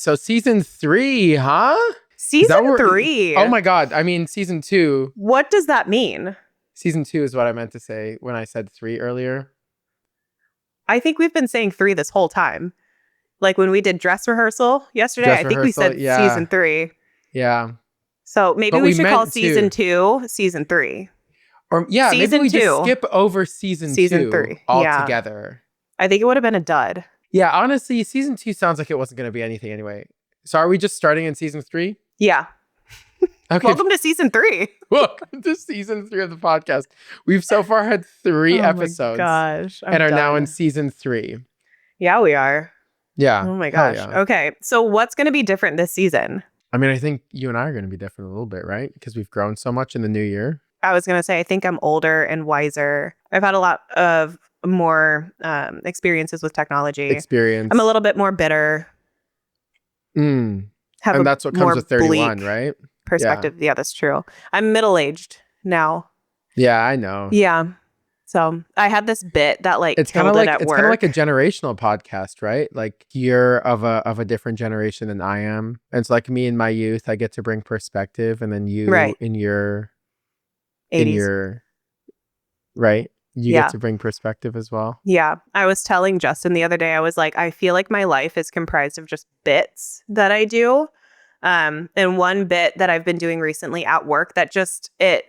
So season 3, huh? Season 3. Oh my God. I mean, season 2. What does that mean? Season 2 is what I meant to say when I said 3 earlier. I think we've been saying 3 this whole time. Like when we did dress rehearsal yesterday, I think we said season 3. Yeah. So maybe we should call season 2 season 3. Or maybe we just skip over season 3 altogether. Yeah. I think it would have been a dud. Yeah, honestly, season 2 sounds like it wasn't going to be anything anyway. So are we just starting in season 3? Yeah. Okay. Welcome to season 3. Welcome to season 3 of the podcast. We've so far had 3 episodes. Oh my gosh. And are now in season 3. Yeah, we are. Yeah. Oh my gosh. Yeah. Okay. So what's going to be different this season? I mean, I think you and I are going to be different a little bit, right? Because we've grown so much in the new year. I was going to say, I think I'm older and wiser. I've had a lot of more experiences with technology. I'm a little bit more bitter. And that's what comes with 31, right? Perspective. Yeah, that's true. I'm middle-aged now. Yeah, I know. Yeah. So I had this bit that it's kind of like it's kind of like a generational podcast, right? Like you're of a different generation than I am. And it's like me in my youth, I get to bring perspective, and then you in your 80s. You get to bring perspective as well. Yeah. I was telling Justin the other day, I was like, I feel like my life is comprised of just bits that I do. And one bit that I've been doing recently at work that just it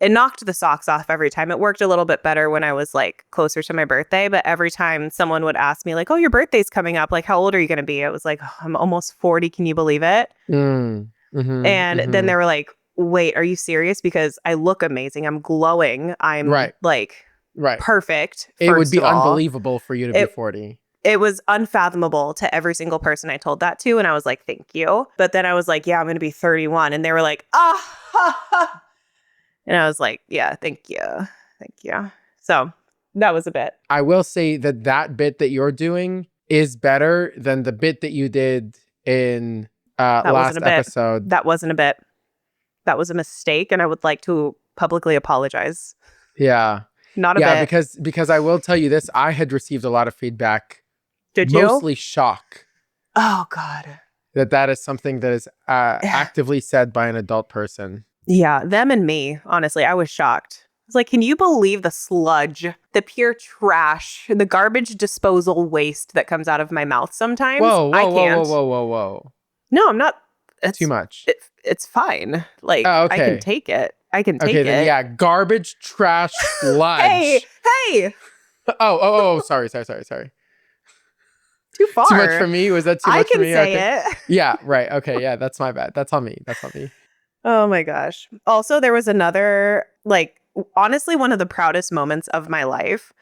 knocked the socks off every time. It worked a little bit better when I was like closer to my birthday, but every time someone would ask me like, oh, your birthday's coming up, like how old are you going to be? It was like, oh, I'm almost 40. Can you believe it? And then they were like, wait, are you serious? Because I look amazing. I'm glowing. I'm like perfect. It would be unbelievable for you to be 40. It was unfathomable to every single person I told that to. And I was like, thank you. But then I was like, yeah, I'm going to be 31. And they were like, ah. And I was like, yeah, thank you. Thank you. So that was a bit. I will say that bit that you're doing is better than the bit that you did in last episode. That wasn't a bit. That was a mistake. And I would like to publicly apologize. Yeah. Not a bit. Yeah, because I will tell you this. I had received a lot of feedback. Did you? Mostly shock. Oh, God. That is something that is actively said by an adult person. Yeah, them and me. Honestly, I was shocked. I was like, can you believe the sludge, the pure trash, the garbage disposal waste that comes out of my mouth sometimes? Whoa. No, I'm not. It's too much. It's fine. Like, I can take it. Then, yeah, garbage, trash, sludge. Hey. Oh, sorry. Too far. Too much for me? Was that too much for me? I can say it. Yeah, right. Okay, yeah, that's my bad. That's on me. Oh my gosh. Also, there was another, like, honestly, one of the proudest moments of my life.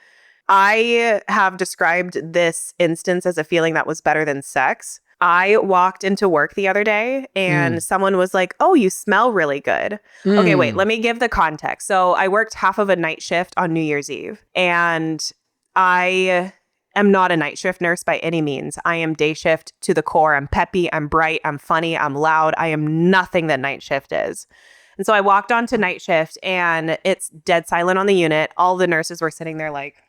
I have described this instance as a feeling that was better than sex. I walked into work the other day and someone was like, oh, you smell really good. Okay, wait, let me give the context. So I worked half of a night shift on New Year's Eve, and I am not a night shift nurse by any means. I am day shift to the core. I'm peppy, I'm bright, I'm funny, I'm loud. I am nothing that night shift is. And so I walked on to night shift and it's dead silent on the unit. All the nurses were sitting there like,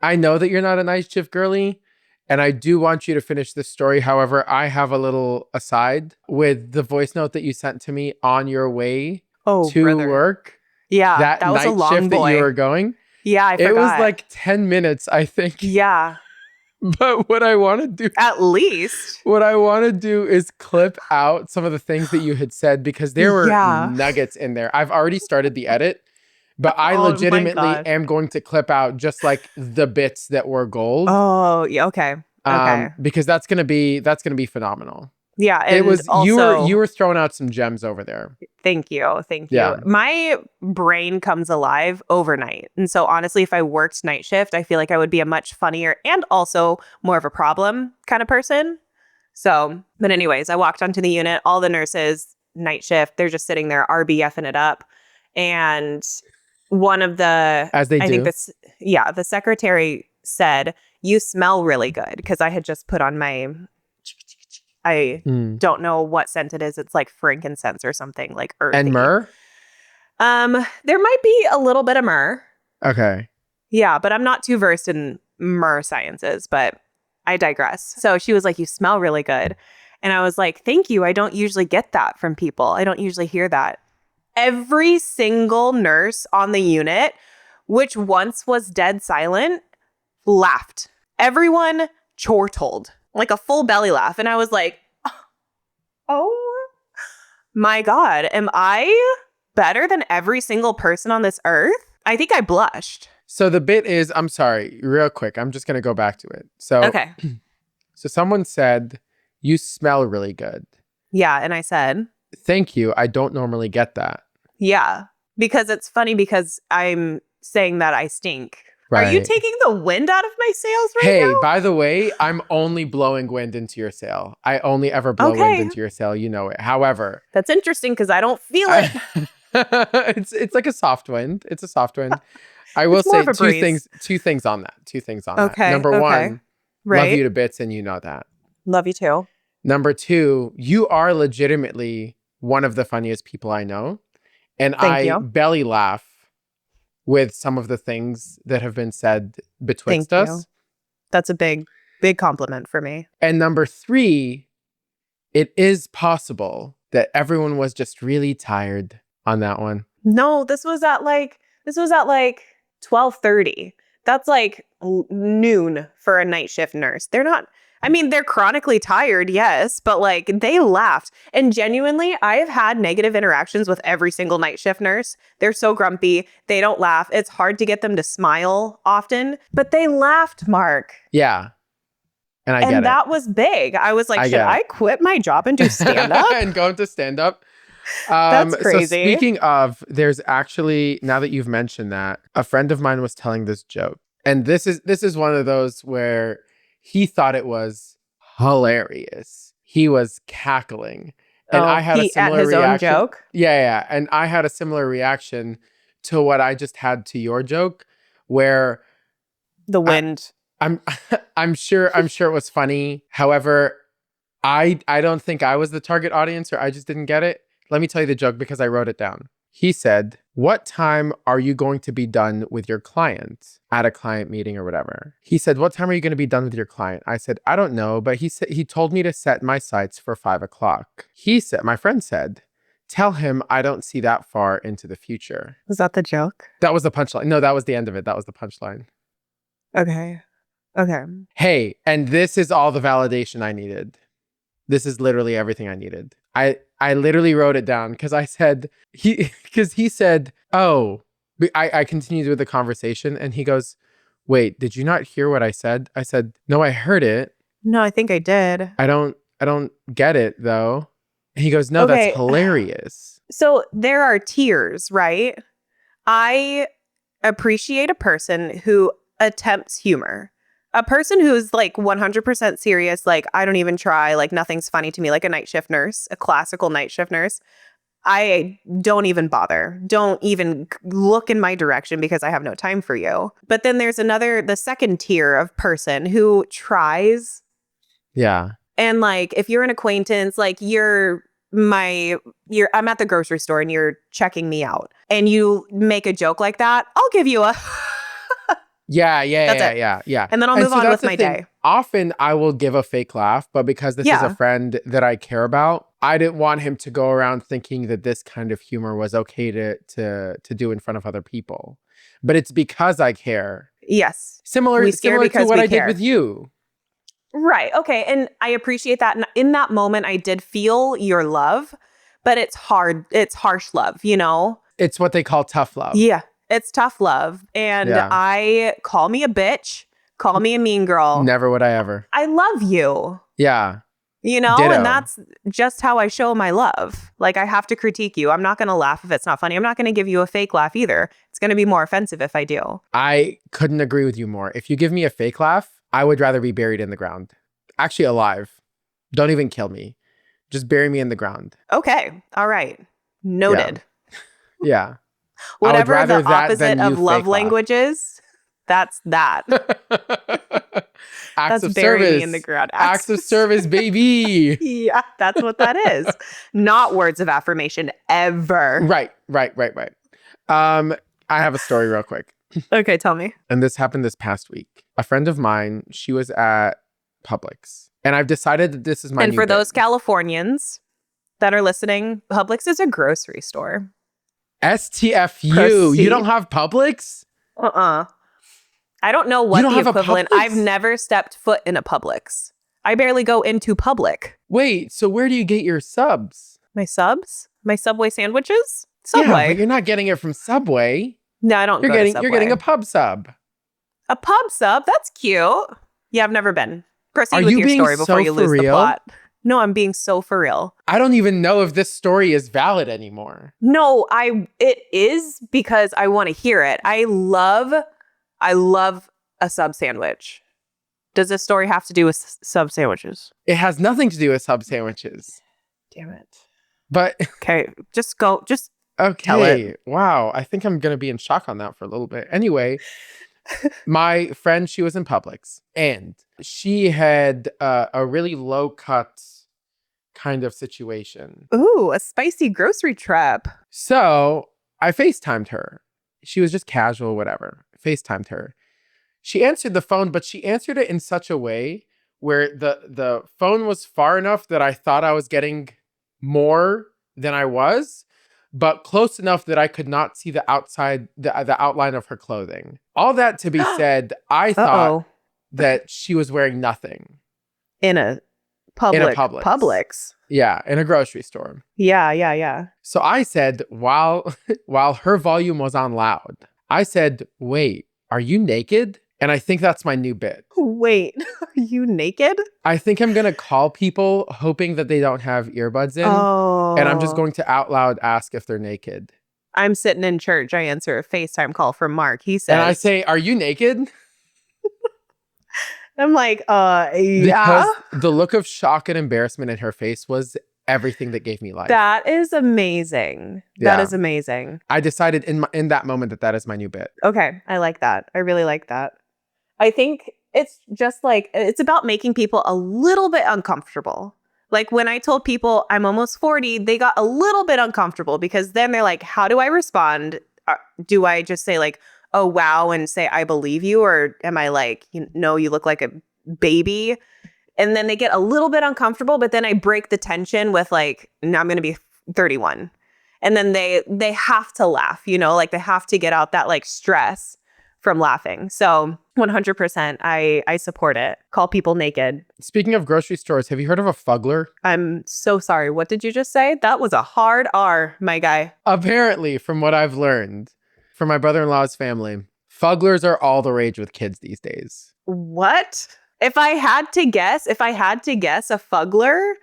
I know that you're not a night shift girly, and I do want you to finish this story. However, I have a little aside with the voice note that you sent to me on your way to work. Yeah, that was a long shift that you were going. Yeah, I forgot. It was like 10 minutes, I think. Yeah. But what I want to do... At least. What I want to do is clip out some of the things that you had said, because there were nuggets in there. I've already started the edit, but I legitimately am going to clip out just like the bits that were gold. Oh, yeah, okay. Because that's gonna be phenomenal. Yeah, and it was also, you were throwing out some gems over there. Thank you. Yeah. My brain comes alive overnight, and so honestly, if I worked night shift, I feel like I would be a much funnier and also more of a problem kind of person. So, but anyways, I walked onto the unit. All the nurses, night shift, they're just sitting there RBFing it up, and one of the the secretary said, "You smell really good," because I had just put on my. I don't know what scent it is. It's like frankincense or something, like earthy. And myrrh? There might be a little bit of myrrh. Okay. Yeah, but I'm not too versed in myrrh sciences. But I digress. So she was like, you smell really good. And I was like, thank you. I don't usually get that from people. I don't usually hear that. Every single nurse on the unit, which once was dead silent, laughed. Everyone chortled, like a full belly laugh. And I was like, oh my God, am I better than every single person on this earth? I think I blushed. So the bit is, I'm sorry, real quick. I'm just going to go back to it. So, Okay. So someone said, you smell really good. Yeah. And I said, thank you. I don't normally get that. Yeah. Because it's funny because I'm saying that I stink. Right. Are you taking the wind out of my sails right now? Hey, by the way, I'm only blowing wind into your sail. I only ever blow wind into your sail. You know it. However, that's interesting because I don't feel it. It's like a soft wind. It's a soft wind. I will say two things on that. Okay. Number one, right. Love you to bits, and you know that. Love you too. Number two, you are legitimately one of the funniest people I know. And Thank you. belly laugh with some of the things that have been said betwixt us. That's a big compliment for me. And number three, it is possible that everyone was just really tired on that one. No, this was at like 12:30. That's like noon for a night shift nurse. They're not, I mean, they're chronically tired, yes, but like they laughed. And genuinely, I have had negative interactions with every single night shift nurse. They're so grumpy. They don't laugh. It's hard to get them to smile often, but they laughed, Mark. Yeah. And I get it. And that was big. I was like, should I quit my job and do stand-up? And go into stand-up? That's crazy. So speaking of, there's actually, now that you've mentioned that, a friend of mine was telling this joke. And this is one of those where he thought it was hilarious. He was cackling. And I had a similar at his reaction. Own joke? Yeah. And I had a similar reaction to what I just had to your joke, where the wind. I'm sure it was funny. However, I don't think I was the target audience, or I just didn't get it. Let me tell you the joke because I wrote it down. He said, what time are you going to be done with your client at a client meeting or whatever? He said, what time are you going to be done with your client? I said, I don't know, but he told me to set my sights for 5 o'clock. My friend said, tell him I don't see that far into the future. Was that the joke? That was the punchline. No, that was the end of it. That was the punchline. Okay. Hey, and this is all the validation I needed. This is literally everything I needed. I literally wrote it down because I said, he said, oh, I continued with the conversation and he goes, wait, did you not hear what I said? I said, no, I heard it. No, I think I did. I don't get it though. And he goes, no, That's hilarious. So there are tiers, right? I appreciate a person who attempts humor. A person who's like 100% serious, like I don't even try, like nothing's funny to me, like a night shift nurse, a classical night shift nurse. I don't even bother. Don't even look in my direction because I have no time for you. But then there's the second tier of person who tries. Yeah. And like if you're an acquaintance, like I'm at the grocery store and you're checking me out and you make a joke like that, I'll give you a Yeah. And then I'll move on with my day. Often I will give a fake laugh, but because this is a friend that I care about, I didn't want him to go around thinking that this kind of humor was okay to do in front of other people. But it's because I care. Yes. Similar to what I did with you. Right. Okay. And I appreciate that. And in that moment, I did feel your love, but it's hard. It's harsh love, you know? It's what they call tough love. Yeah. It's tough love. And I call me a bitch, call me a mean girl. Never would I ever. I love you. Yeah. You know, Ditto. And that's just how I show my love. Like I have to critique you. I'm not going to laugh if it's not funny. I'm not going to give you a fake laugh either. It's going to be more offensive if I do. I couldn't agree with you more. If you give me a fake laugh, I would rather be buried in the ground. Actually alive. Don't even kill me. Just bury me in the ground. Okay. All right. Noted. Yeah. Whatever the opposite of love language is, that's that. Acts of bury service. Me in the ground. Acts of service, baby. Yeah, that's what that is. Not words of affirmation ever. Right. I have a story real quick. Okay, tell me. And this happened this past week. A friend of mine, she was at Publix. And I've decided that this is my And new for bit. those Californians that are listening, Publix is a grocery store. STFU. Proceed. You don't have Publix? I don't know what the equivalent. I've never stepped foot in a Publix. I barely go into public. Wait, so where do you get your subs? My subs? My Subway sandwiches? Subway. Yeah, but you're not getting it from Subway. No, I don't go to Subway. You're getting a pub sub. A pub sub? That's cute. Yeah, I've never been. Proceed with your story before you lose the plot. No, I'm being so for real. I don't even know if this story is valid anymore. No, it is because I want to hear it. I love a sub sandwich. Does this story have to do with sub sandwiches? It has nothing to do with sub sandwiches. Damn it. But okay, just go. Just okay. Tell it. Wow, I think I'm gonna be in shock on that for a little bit. Anyway, my friend, she was in Publix, and she had a really low cut kind of situation. Ooh, a spicy grocery trap. So I FaceTimed her. She was just casual, whatever. FaceTimed her. She answered the phone, but she answered it in such a way where the phone was far enough that I thought I was getting more than I was, but close enough that I could not see the outside, the outline of her clothing. All that to be said, I thought that she was wearing nothing. In a Publix. Yeah, in a grocery store. Yeah. So I said, while her volume was on loud, I said, wait, are you naked? And I think that's my new bit. Wait, are you naked? I think I'm going to call people hoping that they don't have earbuds in. Oh. And I'm just going to out loud ask if they're naked. I'm sitting in church. I answer a FaceTime call from Mark. He says, and I say, are you naked? I'm like, yeah. Because the look of shock and embarrassment in her face was everything that gave me life. That is amazing. Yeah. That is amazing. I decided in that moment that is my new bit. Okay. I like that. I really like that. I think it's just like, it's about making people a little bit uncomfortable. Like when I told people I'm almost 40, they got a little bit uncomfortable because then they're like, how do I respond? Do I just say like, oh, wow, and say, I believe you? Or am I like, you look like a baby? And then they get a little bit uncomfortable, but then I break the tension with like, now I'm going to be 31. And then they have to laugh, like they have to get out that like stress from laughing. So 100%, I support it. Call people naked. Speaking of grocery stores, have you heard of a Fuggler? I'm so sorry. What did you just say? That was a hard R, my guy. Apparently, from what I've learned from my brother-in-law's family, Fugglers are all the rage with kids these days. What? If I had to guess, a fuggler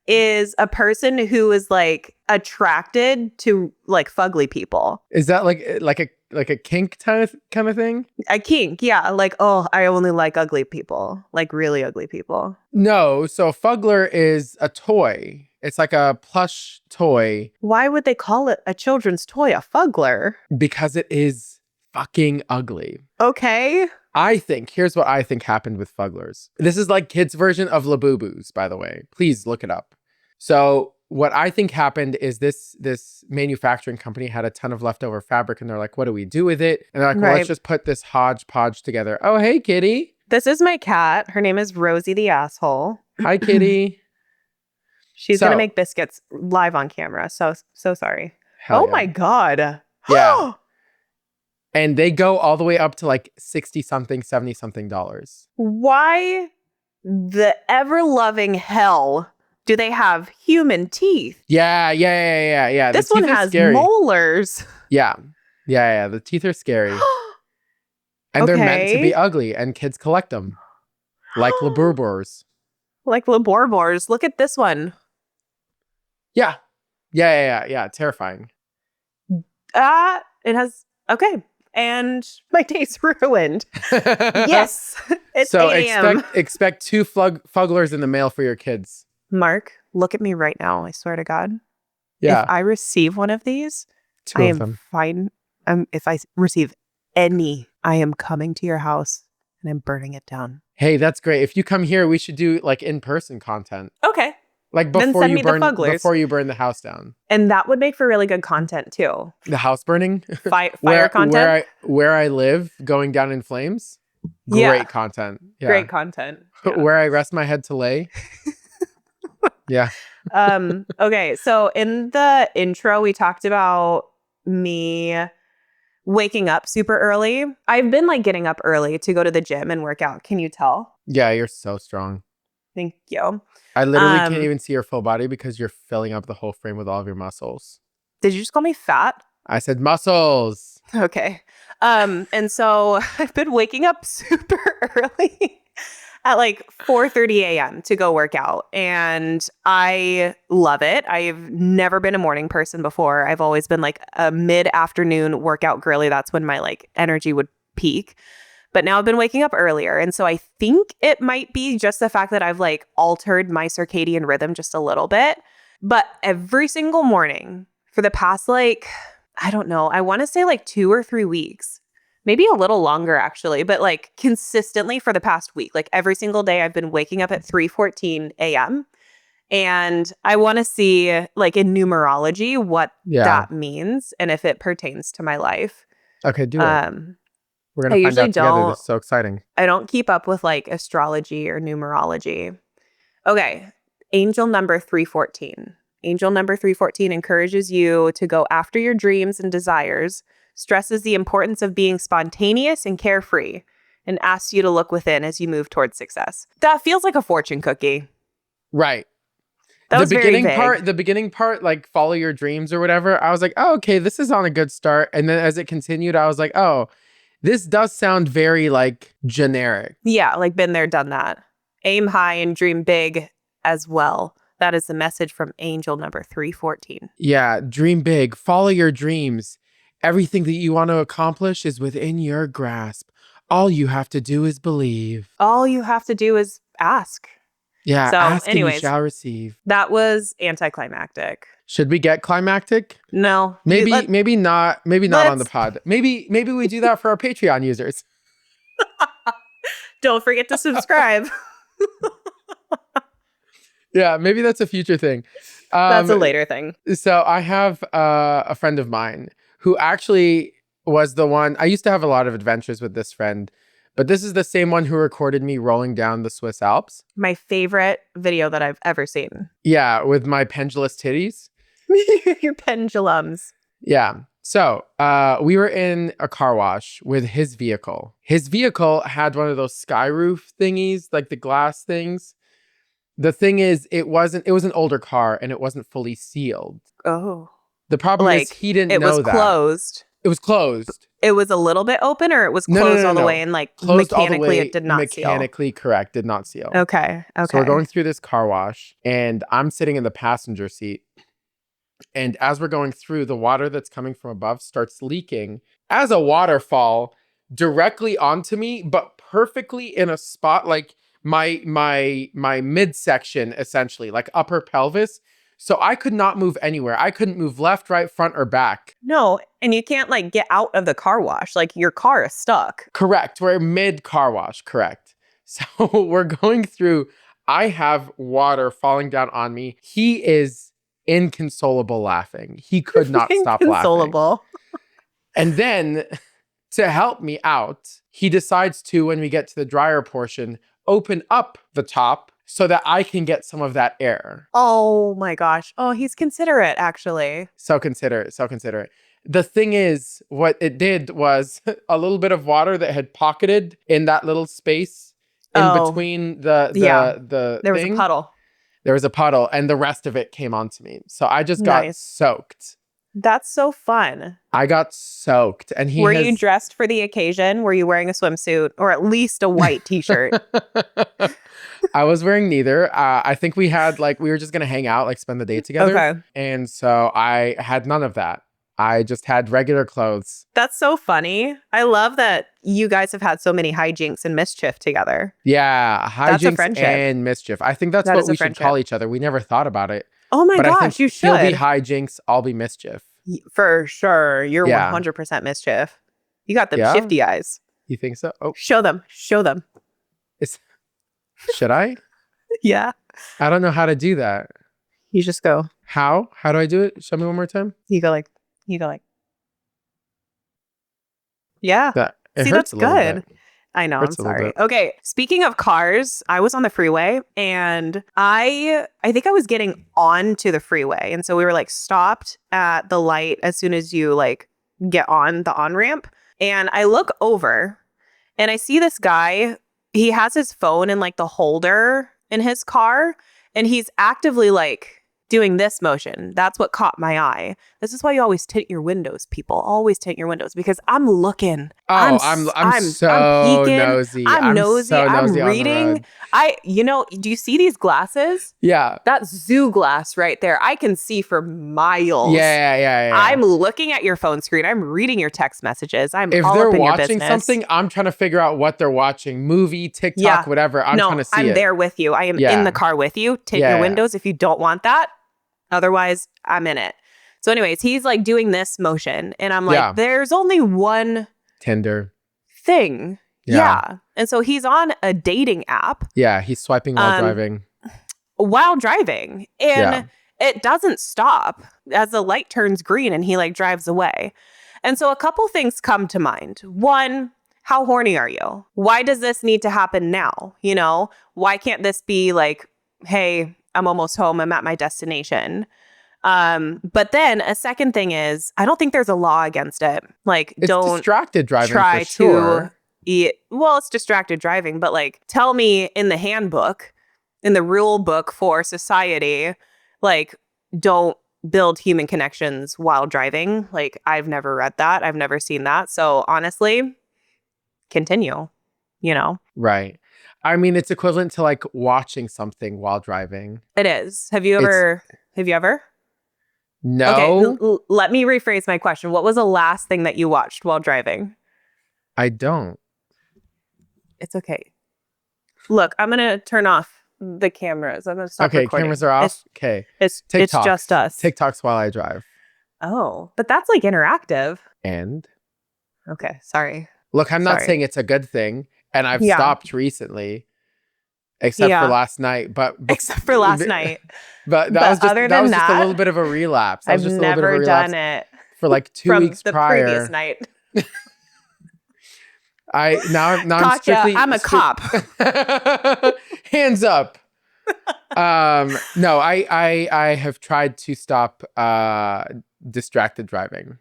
is a person who is like attracted to like fugly people. Is that like a kink kind of thing? A kink, yeah. Like, oh, I only like ugly people, like really ugly people. No, so a Fuggler is a toy. It's like a plush toy. Why would they call it a children's toy, a fuggler? Because it is fucking ugly. Okay. Here's what I think happened with Fugglers. This is like kids' version of Labubu's, by the way. Please look it up. So what I think happened is this manufacturing company had a ton of leftover fabric and they're like, what do we do with it? And they're like, well, let's just put this hodgepodge together. Oh, hey, kitty. This is my cat. Her name is Rosie the asshole. Hi, kitty. She's going to make biscuits live on camera. So sorry. Oh, yeah. My God. Yeah. And they go all the way up to like 60-something, 70-something dollars. Why the ever-loving hell do they have human teeth? Yeah. This one has molars. Yeah. The teeth are scary. And they're meant to be ugly, and kids collect them. Like Laburbors. Like Laburbors. Look at this one. Yeah. Terrifying. It has... Okay. And my day's ruined. Yes. It's so 8 a.m. expect 2 Fugglers in the mail for your kids. Mark, look at me right now. I swear to God. Yeah. If I receive one of these, 2 I of am them. fine. If I receive any, I am coming to your house and I'm burning it down. Hey, that's great. If you come here, we should do like in-person content. Okay. Like before you burn the house down. And that would make for really good content too. The house burning? Fire content? Where I live going down in flames? Great content. Yeah. Great content. Yeah. Where I rest my head to lay. Yeah. Okay. So in the intro, we talked about me waking up super early. I've been like getting up early to go to the gym and work out. Can you tell? Yeah, you're so strong. Thank you. I literally can't even see your full body because you're filling up the whole frame with all of your muscles. Did you just call me fat? I said muscles. Okay. And so I've been waking up super early at like 4:30 a.m. to go work out. And I love it. I've never been a morning person before. I've always been like a mid-afternoon workout girly. That's when my like energy would peak. But now I've been waking up earlier. And so I think it might be just the fact that I've like altered my circadian rhythm just a little bit. But every single morning for the past like, I don't know, I want to say like 2 or 3 weeks, maybe a little longer actually, but like consistently for the past week, like every single day I've been waking up at 3:14 a.m. And I want to see like in numerology what that means and if it pertains to my life. Okay, do it. We're going to find out together. This is so exciting. I don't keep up with like astrology or numerology. Okay. Angel number 314. Angel number 314 encourages you to go after your dreams and desires, stresses the importance of being spontaneous and carefree, and asks you to look within as you move towards success. That feels like a fortune cookie. Right. That was very vague. The beginning part, like follow your dreams or whatever, I was like, oh, okay, this is on a good start. And then as it continued, I was like, oh, this does sound very like generic. Yeah, like been there, done that. Aim high and dream big as well. That is the message from angel number 314. Yeah, dream big, follow your dreams. Everything that you want to accomplish is within your grasp. All you have to do is believe. All you have to do is ask. Yeah, so, ask and you shall receive. That was anticlimactic. Should we get climactic? No. Maybe not on the pod. Maybe we do that for our Patreon users. Don't forget to subscribe. Yeah, maybe that's a future thing. That's a later thing. So I have a friend of mine who actually was the one. I used to have a lot of adventures with this friend, but this is the same one who recorded me rolling down the Swiss Alps. My favorite video that I've ever seen. Yeah, with my pendulous titties. Your pendulums. Yeah. So we were in a car wash with his vehicle. His vehicle had one of those sky roof thingies, like the glass things. The thing is, it was an older car and it wasn't fully sealed. Oh. The problem is he didn't know that. It was closed. It was closed. It was a little bit open, or it was closed all the way and like closed mechanically it did not seal? Mechanically correct, did not seal. Okay. So we're going through this car wash and I'm sitting in the passenger seat. And as we're going through, the water that's coming from above starts leaking as a waterfall directly onto me, but perfectly in a spot like my midsection, essentially, like upper pelvis. So I could not move anywhere. I couldn't move left, right, front, or back. No, and you can't like get out of the car wash. Like your car is stuck. Correct. We're mid car wash. Correct. So we're going through. I have water falling down on me. He is inconsolable laughing. He could not stop laughing. Inconsolable. And then to help me out, he decides to, when we get to the dryer portion, open up the top so that I can get some of that air. Oh my gosh. Oh, he's considerate, actually. So considerate. So considerate. The thing is, what it did was a little bit of water that had pocketed in that little space in between the there was a puddle. There was a puddle and the rest of it came onto me. So I just got soaked. That's so fun. I got soaked. And Were you dressed for the occasion? Were you wearing a swimsuit or at least a white t-shirt? I was wearing neither. I think we were just going to hang out, like spend the day together. Okay. And so I had none of that. I just had regular clothes. That's so funny. I love that you guys have had so many hijinks and mischief together. Yeah, hijinks and mischief. I think that's what we should call each other. We never thought about it. Oh my gosh, you should. He'll be hijinks, I'll be mischief. For sure. You're 100% mischief. You got them shifty eyes. You think so? Oh, show them. Show them. Should I? Yeah. I don't know how to do that. You just go. How? How do I do it? Show me one more time. You go like. Yeah. It See, hurts that's good. I know. I'm Hurts a little sorry. bit. Okay. Speaking of cars, I was on the freeway and I think I was getting onto the freeway. And so we were like stopped at the light as soon as you like get on the on-ramp. And I look over and I see this guy. He has his phone in like the holder in his car and he's actively like doing this motion. That's what caught my eye. This is why you always tint your windows, people. Always tint your windows because I'm looking. Oh, I'm so peeking. nosy. I'm nosy. So I'm nosy on the reading. road. Do you see these glasses? Yeah. That's zoo glass right there. I can see for miles. Yeah. I'm looking at your phone screen. I'm reading your text messages. I'm If all they're up in your watching business. something, I'm trying to figure out what they're watching. Movie, TikTok, whatever. I'm trying to see I'm it. there with you. I am in the car with you. Tint your windows if you don't want that. Otherwise, I'm in it. So anyways, he's like doing this motion. And I'm like, there's only one Tinder thing. Yeah. And so he's on a dating app. Yeah, he's swiping while driving. And it doesn't stop as the light turns green and he like drives away. And so a couple things come to mind. One, how horny are you? Why does this need to happen now? You know, why can't this be like, hey, I'm almost home. I'm at my destination. But then a second thing is, I don't think there's a law against it. Like, it's don't distracted driving try for sure. It's distracted driving, but like, tell me in the handbook, in the rule book for society, like, don't build human connections while driving. Like, I've never read that. I've never seen that. So honestly, continue, you know? Right. I mean, it's equivalent to like watching something while driving. It is. Have you ever? No. Okay, let me rephrase my question. What was the last thing that you watched while driving? I don't. It's okay. Look, I'm going to turn off the cameras. I'm going to stop recording. Cameras are off? Okay. It's just us. TikToks while I drive. Oh, but that's like interactive. And? Okay, sorry. Look, I'm not saying it's a good thing. And I've stopped recently. Except for last night. But that was just a little bit of a relapse. I've never done it. For like 2 weeks prior. From the previous night. I'm Katya, I'm a cop. Hands up. No, I have tried to stop distracted driving.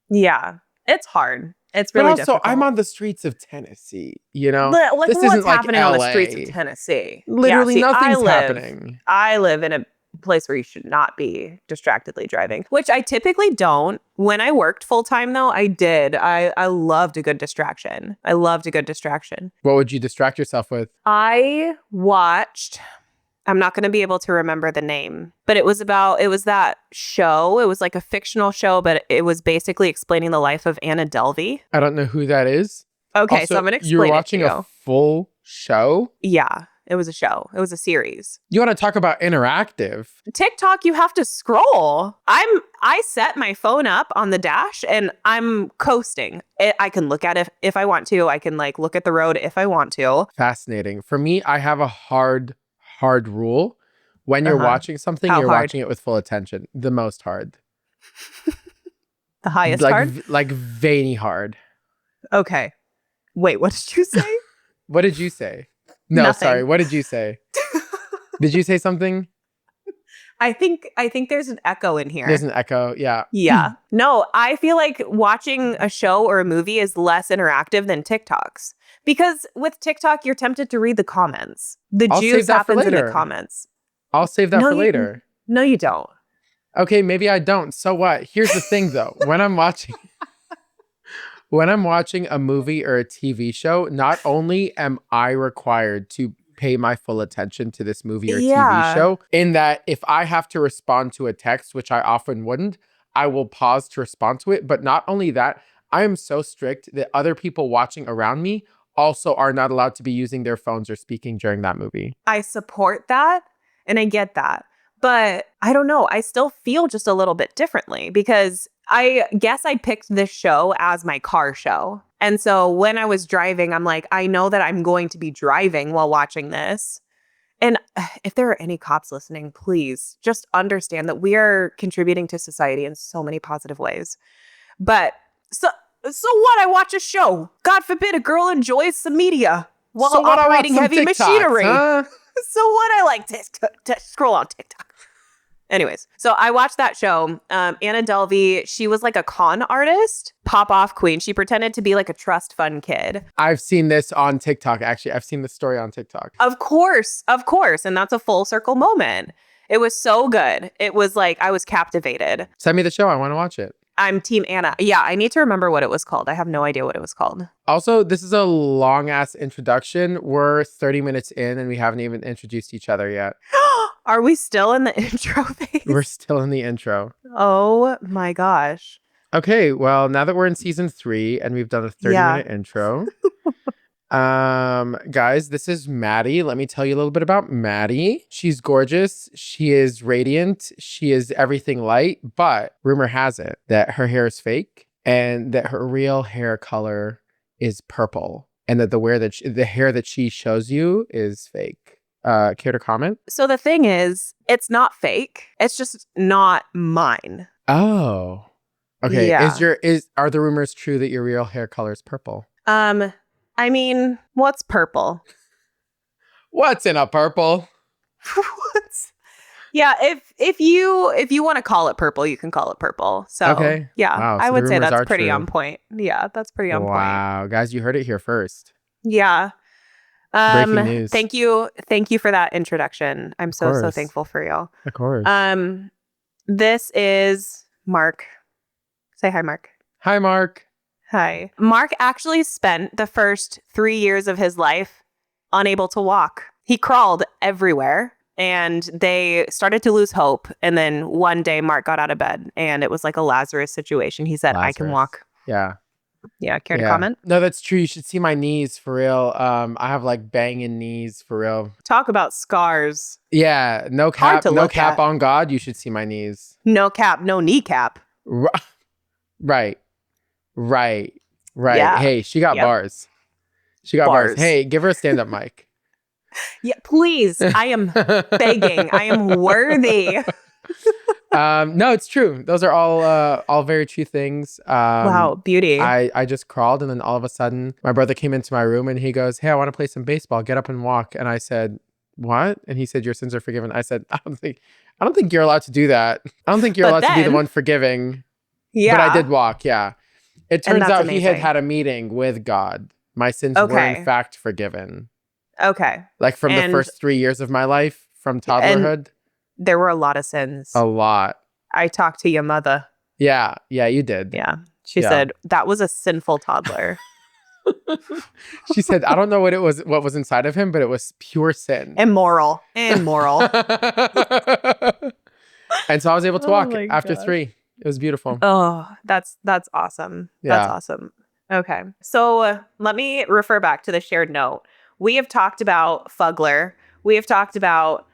Yeah, it's hard. It's really difficult. I'm on the streets of Tennessee, you know? Like, this isn't happening on the streets of Tennessee? Literally nothing's happening. I live in a place where you should not be distractedly driving, which I typically don't. When I worked full time, though, I did. I loved a good distraction. What would you distract yourself with? I watched... I'm not going to be able to remember the name, but it was that show. It was like a fictional show, but it was basically explaining the life of Anna Delvey. I don't know who that is. Okay, also, so I'm going to explain. You were watching a full show? Yeah, it was a show. It was a series. You want to talk about interactive? TikTok, you have to scroll. I set my phone up on the dash and I'm coasting. I can look at it if I want to. I can like look at the road if I want to. Fascinating. For me, I have a hard rule. When you're watching something, you're watching it with full attention. The most hard. The highest hard? Like veiny hard. Okay. Wait, what did you say? What did you say? No, Nothing. Sorry. What did you say? Did you say something? I think there's an echo in here. There's an echo. Yeah. Yeah. No, I feel like watching a show or a movie is less interactive than TikToks. Because with TikTok, you're tempted to read the comments. The juice happens in the comments. I'll save that for later. No, you don't. Okay, maybe I don't. So what? Here's the thing, though. When I'm watching a movie or a TV show, not only am I required to pay my full attention to this movie or TV show, in that if I have to respond to a text, which I often wouldn't, I will pause to respond to it. But not only that, I am so strict that other people watching around me also are not allowed to be using their phones or speaking during that movie. I support that and I get that. But I don't know. I still feel just a little bit differently because I guess I picked this show as my car show. And so when I was driving, I'm like, I know that I'm going to be driving while watching this. And if there are any cops listening, please just understand that we are contributing to society in so many positive ways. But so So what? I watch a show. God forbid a girl enjoys some media while So what, operating heavy TikToks, machinery. huh? So what? I like to scroll on TikTok. Anyways, so I watched that show. Anna Delvey, she was like a con artist, pop-off queen. She pretended to be like a trust fund kid. I've seen this on TikTok, actually. I've seen this story on TikTok. Of course. And that's a full circle moment. It was so good. It was like, I was captivated. Send me the show. I want to watch it. I'm Team Anna. Yeah, I need to remember what it was called. I have no idea what it was called. Also, this is a long-ass introduction. We're 30 minutes in and we haven't even introduced each other yet. Are we still in the intro phase? We're still in the intro. Oh my gosh. Okay, well, now that we're in season 3 and we've done a 30-minute intro, guys, this is Mady. Let me tell you a little bit about Mady. She's gorgeous. She is radiant. She is everything light, but rumor has it that her hair is fake and that her real hair color is purple and that the hair that she shows you is fake. Care to comment? So the thing is, it's not fake. It's just not mine. Oh. Okay. Yeah. Are the rumors true that your real hair color is purple? I mean, what's purple? What's in a purple? Yeah, if you want to call it purple, you can call it purple. So okay. Yeah, wow, so I would say that's pretty true. on point. Yeah, that's pretty on point. Wow, guys, you heard it here first. Yeah. Breaking news. Thank you for that introduction. I'm so thankful for you. Of course. This is Mark. Say hi, Mark. Hi, Mark. Hi. Mark actually spent the first 3 years of his life unable to walk. He crawled everywhere and they started to lose hope. And then one day Mark got out of bed and it was like a Lazarus situation. He said, I can walk. Yeah. Yeah. Care to comment? No, that's true. You should see my knees for real. I have like banging knees for real. Talk about scars. Yeah. No cap. No cap on God. You should see my knees. No cap. No kneecap. Right. Yeah. Hey, she got bars. She got bars. Hey, give her a stand-up mic. Yeah, please. I am begging. I am worthy. No, it's true. Those are all very true things. Wow, beauty. I just crawled and then all of a sudden my brother came into my room and he goes, hey, I want to play some baseball. Get up and walk. And I said, what? And he said, your sins are forgiven. I said, I don't think you're allowed to do that. I don't think you're allowed to be the one forgiving. Yeah. But I did walk. Yeah. It turns out he had a meeting with God. My sins were in fact forgiven. Okay. Like from the first 3 years of my life, from toddlerhood. There were a lot of sins. A lot. I talked to your mother. Yeah, you did. Yeah. She said, that was a sinful toddler. She said, I don't know what was inside of him, but it was pure sin. Immoral. And so I was able to walk after 3. It was beautiful. Oh, that's awesome. That's awesome. Okay. So let me refer back to the shared note. We have talked about Fuggler. We have talked about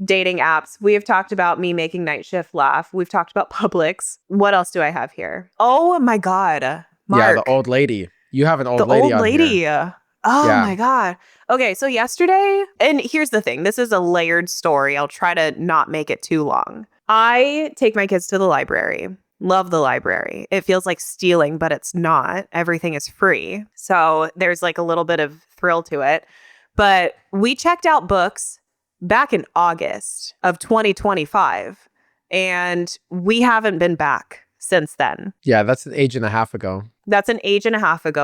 dating apps. We have talked about me making night shift laugh. We've talked about Publix. What else do I have here? Oh my God. Mark. Yeah, the old lady. You have an old lady. The old lady. Here. Oh my God. Okay, so yesterday, and here's the thing. This is a layered story. I'll try to not make it too long. I take my kids to the library. Love the library. It feels like stealing, but it's not. Everything is free. So there's like a little bit of thrill to it. But we checked out books back in August of 2025, and we haven't been back since then. Yeah, that's an age and a half ago.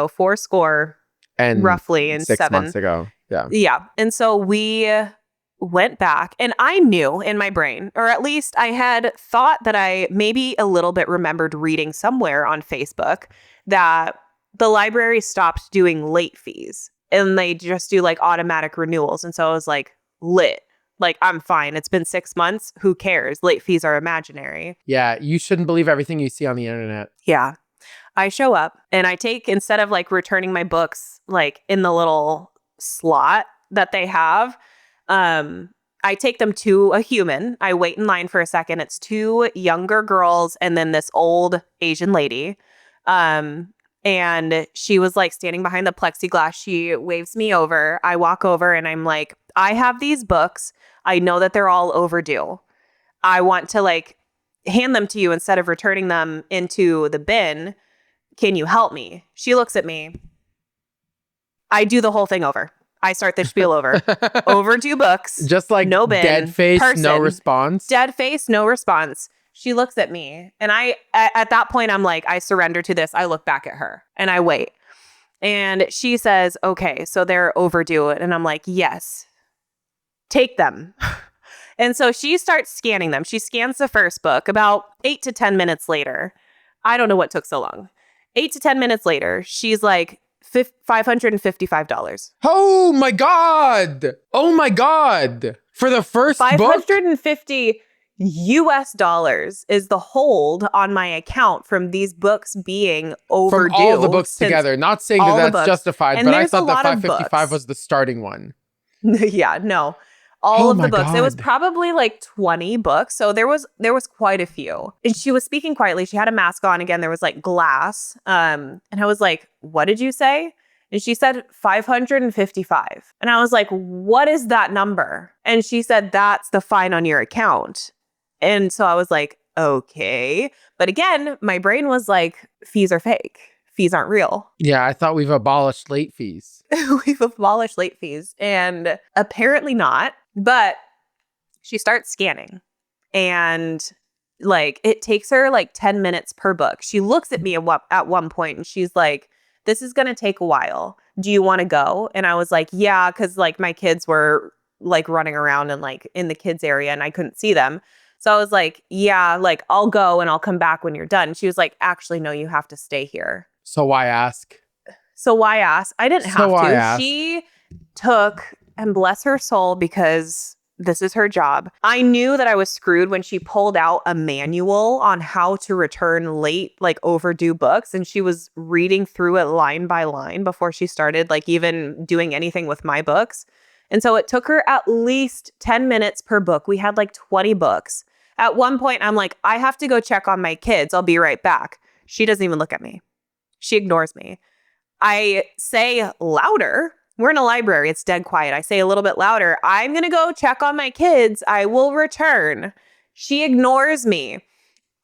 Fourscore and roughly in 6 months ago. Yeah. Yeah. And so we went back and I knew in my brain, or at least I had thought that I maybe a little bit remembered reading somewhere on Facebook that the library stopped doing late fees and they just do like automatic renewals. And so I was like, lit. Like, I'm fine. It's been 6 months. Who cares? Late fees are imaginary. Yeah. You shouldn't believe everything you see on the internet. Yeah. I show up and I take, instead of like returning my books, like in the little slot that they have, I take them to a human. I wait in line for a second. It's 2 younger girls and then this old Asian lady. And she was like standing behind the plexiglass. She waves me over. I walk over and I'm like, I have these books. I know that they're all overdue. I want to like hand them to you instead of returning them into the bin. can you help me? She looks at me. I do the whole thing over. I start the spiel over. Overdue books. Just like no bin, dead face, person, no response. Dead face, no response. She looks at me. And at that point, I'm like, I surrender to this. I look back at her and I wait. And she says, okay, so they're overdue. And I'm like, yes, take them. And so she starts scanning them. She scans the first book about 8 to 10 minutes later. I don't know what took so long. 8 to 10 minutes later, she's like, $555. Oh my God. Oh my God. For the first book? $550 US is the hold on my account from these books being overdue. From all the books together. Not saying that that's justified, but I thought that 555 was the starting one. Yeah, no. All of the books. God. It was probably like 20 books. So there was quite a few. And she was speaking quietly. She had a mask on. Again, there was like glass. And I was like, what did you say? And she said 555. And I was like, what is that number? And she said, that's the fine on your account. And so I was like, okay. But again, my brain was like, fees are fake. Fees aren't real. Yeah, I thought we've abolished late fees. We've abolished late fees. And apparently not. But she starts scanning. And like, it takes her like 10 minutes per book. She looks at me at one point and she's like, this is going to take a while. Do you want to go? And I was like, yeah, because like my kids were like running around and like in the kids area and I couldn't see them. So I was like, yeah, like I'll go and I'll come back when you're done. She was like, actually, no, you have to stay here. So why ask? I didn't have to. She took, and bless her soul, because this is her job. I knew that I was screwed when she pulled out a manual on how to return late, like overdue books. And she was reading through it line by line before she started like even doing anything with my books. And so it took her at least 10 minutes per book. We had like 20 books. At one point, I'm like, I have to go check on my kids. I'll be right back. She doesn't even look at me. She ignores me. I say louder. We're in a library. It's dead quiet. I say a little bit louder. I'm going to go check on my kids. I will return. She ignores me.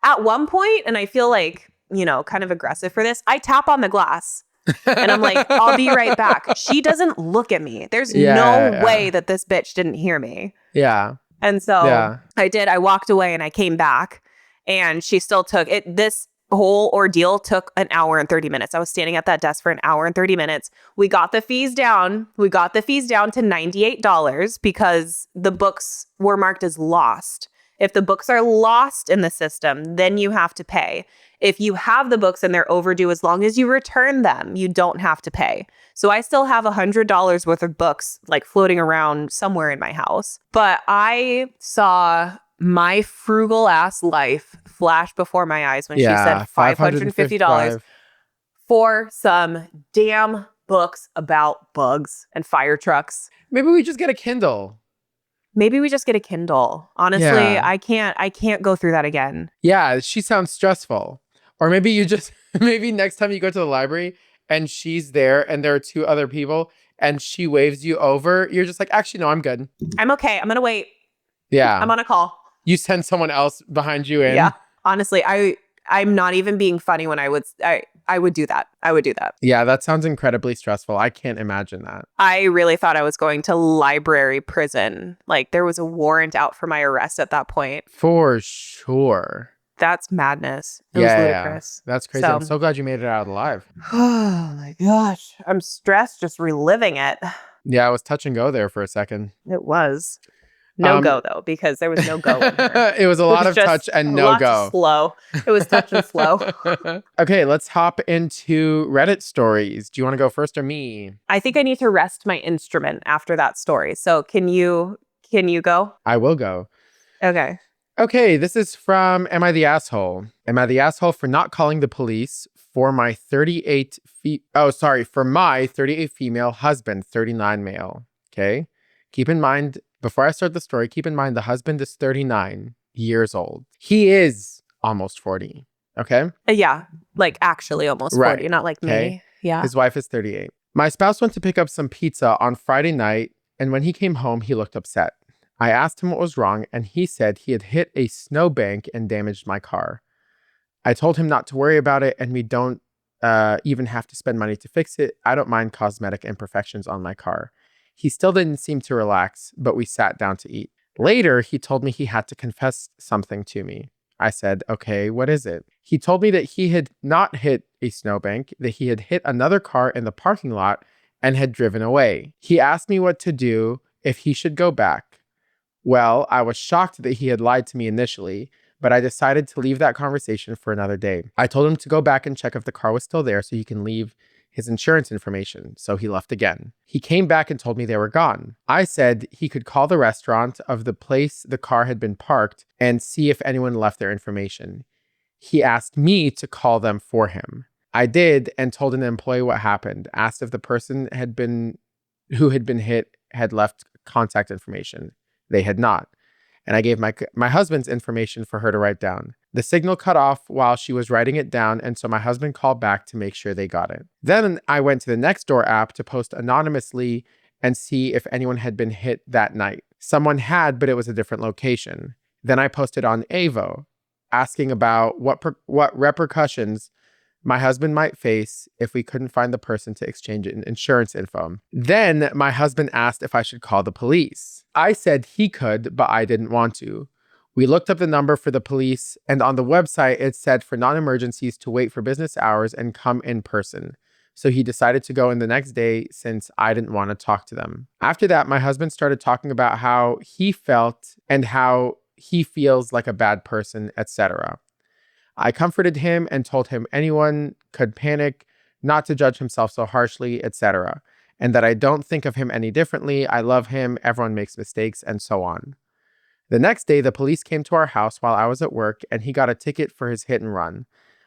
At one point, and I feel like, you know, kind of aggressive for this, I tap on the glass. And I'm like, I'll be right back. She doesn't look at me. There's no way that this bitch didn't hear me. Yeah. And so I did. I walked away and I came back and she still took it. This whole ordeal took an hour and 30 minutes. I was standing at that desk for an hour and 30 minutes. We got the fees down. We got the fees down to $98 because the books were marked as lost. If the books are lost in the system, then you have to pay. If you have the books and they're overdue, as long as you return them, you don't have to pay. So I still have $100 worth of books like floating around somewhere in my house. But I saw my frugal ass life flash before my eyes when she said $550 for some damn books about bugs and fire trucks. Maybe we just get a Kindle. Honestly, I can't go through that again. Yeah, she sounds stressful. Or maybe maybe next time you go to the library and she's there and there are two other people and she waves you over, you're just like, actually, no, I'm good. I'm okay. I'm going to wait. Yeah. I'm on a call. You send someone else behind you in. Yeah. Honestly, I'm not even being funny when I would do that. I would do that. Yeah, that sounds incredibly stressful. I can't imagine that. I really thought I was going to library prison. Like there was a warrant out for my arrest at that point. For sure. That's madness. It was ludicrous. Yeah. That's crazy. I'm so glad you made it out alive. Oh my gosh. I'm stressed just reliving it. Yeah, I was touch and go there for a second. It was. No go, though, because there was no go in her. It was a lot of touch and no go. Slow. It was touch and slow. Okay, let's hop into Reddit stories. Do you want to go first or me? I think I need to rest my instrument after that story. So can you go? I will go. Okay, this is from Am I the Asshole? Am I the asshole for not calling the police for my 38 female husband, 39 male? Okay. Keep in mind, before I start the story, keep in mind the husband is 39 years old. He is almost 40. Okay? Yeah, like actually almost 40, not like me. Yeah. His wife is 38. My spouse went to pick up some pizza on Friday night, and when he came home, he looked upset. I asked him what was wrong, and he said he had hit a snowbank and damaged my car. I told him not to worry about it, and we don't even have to spend money to fix it. I don't mind cosmetic imperfections on my car. He still didn't seem to relax, but we sat down to eat. Later, he told me he had to confess something to me. I said, okay, what is it? He told me that he had not hit a snowbank, that he had hit another car in the parking lot and had driven away. He asked me what to do, if he should go back. Well, I was shocked that he had lied to me initially, but I decided to leave that conversation for another day. I told him to go back and check if the car was still there so he can leave his insurance information, so he left again. He came back and told me they were gone. I said he could call the restaurant of the place the car had been parked and see if anyone left their information. He asked me to call them for him. I did and told an employee what happened, asked if the person who had been hit had left contact information. They had not. And I gave my husband's information for her to write down. The signal cut off while she was writing it down, and so my husband called back to make sure they got it. Then I went to the Nextdoor app to post anonymously and see if anyone had been hit that night. Someone had, but it was a different location. Then I posted on Avo, asking about what repercussions my husband might face if we couldn't find the person to exchange insurance info. Then my husband asked if I should call the police. I said he could, but I didn't want to. We looked up the number for the police, and on the website, it said for non-emergencies to wait for business hours and come in person. So he decided to go in the next day since I didn't want to talk to them. After that, my husband started talking about how he felt and how he feels like a bad person, etc. I comforted him and told him anyone could panic, not to judge himself so harshly, etc. And that I don't think of him any differently. I love him. Everyone makes mistakes, and so on. The next day, the police came to our house while I was at work, and he got a ticket for his hit and run.